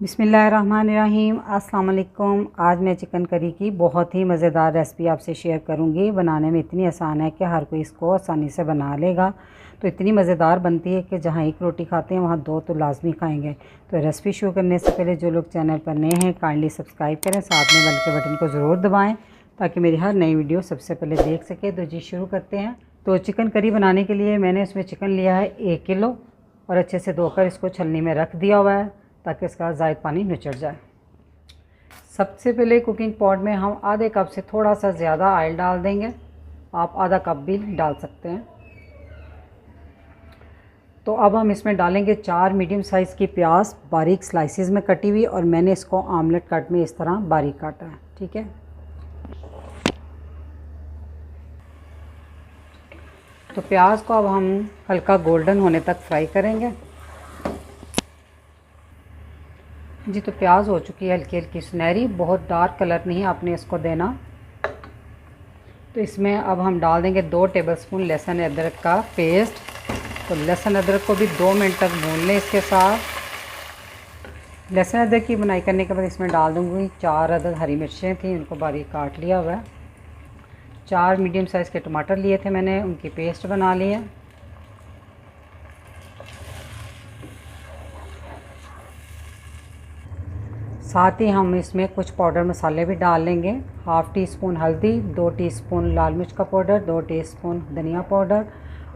बिस्मिल्लाहिर्रहमानिर्रहीम। अस्सलाम वालेकुम। आज मैं चिकन करी की बहुत ही मज़ेदार रेसिपी आपसे शेयर करूंगी। बनाने में इतनी आसान है कि हर कोई इसको आसानी से बना लेगा। तो इतनी मज़ेदार बनती है कि जहाँ एक रोटी खाते हैं वहाँ दो तो लाजमी खाएंगे। तो रेसिपी शुरू करने से पहले जो लोग चैनल पर नए हैं काइंडली सब्सक्राइब करें, साथ में बेल के बटन को ज़रूर दबाएँ ताकि मेरी हर नई वीडियो सबसे पहले देख सके। तो जी शुरू करते हैं। तो चिकन करी बनाने के लिए मैंने इसमें चिकन लिया है 1 किलो और अच्छे से धोकर इसको छलनी में रख दिया हुआ है ताकि इसका ज़ायद पानी निचड़ जाए। सबसे पहले कुकिंग पॉट में हम आधे कप से थोड़ा सा ज़्यादा ऑयल डाल देंगे। आप आधा कप भी डाल सकते हैं। तो अब हम इसमें डालेंगे 4 मीडियम साइज़ की प्याज बारीक स्लाइसिस में कटी हुई, और मैंने इसको आमलेट कट में इस तरह बारीक काटा है। ठीक है, तो प्याज को अब हम हल्का गोल्डन होने तक फ्राई करेंगे। जी, तो प्याज हो चुकी है हल्की हल्की सुनहरी, बहुत डार्क कलर नहीं आपने इसको देना। तो इसमें अब हम डाल देंगे 2 टेबलस्पून लहसुन अदरक का पेस्ट। तो लहसुन अदरक को भी 2 मिनट तक भून लें इसके साथ। लहसुन अदरक की बुनाई करने के बाद इसमें डाल दूँगी 4 अदद हरी मिर्चें थी, उनको बारीक काट लिया हुआ है। 4 मीडियम साइज़ के टमाटर लिए थे मैंने, उनकी पेस्ट बना ली है। साथ ही हम इसमें कुछ पाउडर मसाले भी डाल लेंगे। 1/2 टीस्पून हल्दी, 2 टीस्पून लाल मिर्च का पाउडर, 2 टीस्पून धनिया पाउडर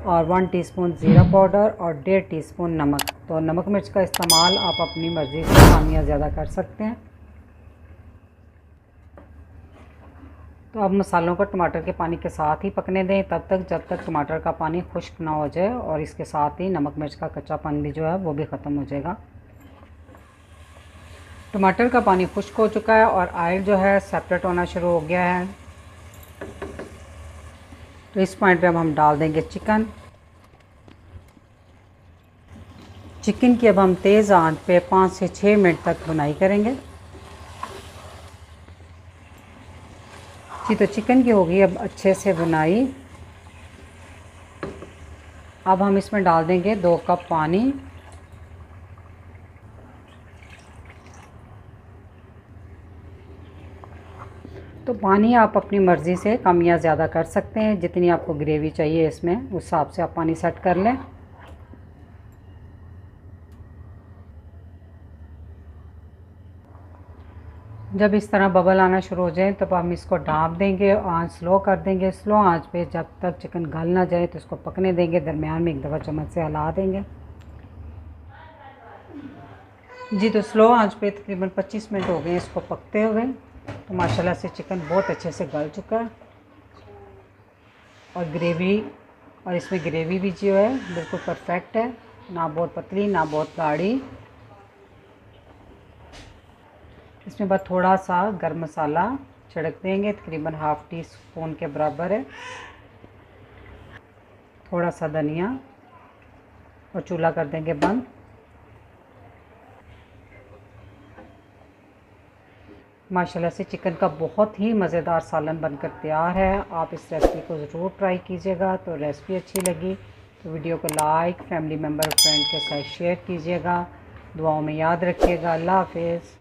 और 1 टीस्पून ज़ीरा पाउडर और 1.5 टीस्पून नमक। तो नमक मिर्च का इस्तेमाल आप अपनी मर्ज़ी से कम या ज़्यादा कर सकते हैं। तो अब मसालों को टमाटर के पानी के साथ ही पकने दें तब तक जब तक टमाटर का पानी खुश्क ना हो जाए, और इसके साथ ही नमक मिर्च का कच्चापन भी जो है वो भी ख़त्म हो जाएगा। टमाटर का पानी खुश्क हो चुका है और ऑयल जो है सेपरेट होना शुरू हो गया है। तो इस पॉइंट पे अब हम डाल देंगे चिकन। चिकन की अब हम तेज़ आंच पे 5 से 6 मिनट तक भुनाई करेंगे। जी, तो चिकन की होगी अब अच्छे से भुनाई। अब हम इसमें डाल देंगे 2 कप पानी। तो पानी आप अपनी मर्ज़ी से कम या ज़्यादा कर सकते हैं, जितनी आपको ग्रेवी चाहिए इसमें उस हिसाब से आप पानी सेट कर लें। जब इस तरह बबल आना शुरू हो जाए तब हम इसको ढाँप देंगे, आंच स्लो कर देंगे। स्लो आंच पे जब तक चिकन गल ना जाए तो इसको पकने देंगे। दरमियान में एक दफ़ा चम्मच से हिला देंगे। जी, तो स्लो आंच पे तकरीबन 25 मिनट हो गए इसको पकते हुए। तो माशाल्लाह से चिकन बहुत अच्छे से गल चुका है, और इसमें ग्रेवी भी जो है बिल्कुल परफेक्ट है, ना बहुत पतली ना बहुत गाढ़ी। इसमें बस थोड़ा सा गरम मसाला छिड़क देंगे, तकरीबन 1/2 टीस्पून के बराबर है। थोड़ा सा धनिया, और चूल्हा कर देंगे बंद। माशाल्लाह से चिकन का बहुत ही मज़ेदार सालन बनकर तैयार है। आप इस रेसिपी को ज़रूर ट्राई कीजिएगा। तो रेसिपी अच्छी लगी तो वीडियो को लाइक, फैमिली मेम्बर, फ्रेंड के साथ शेयर कीजिएगा। दुआओं में याद रखिएगा। अल्लाह हाफ़िज़।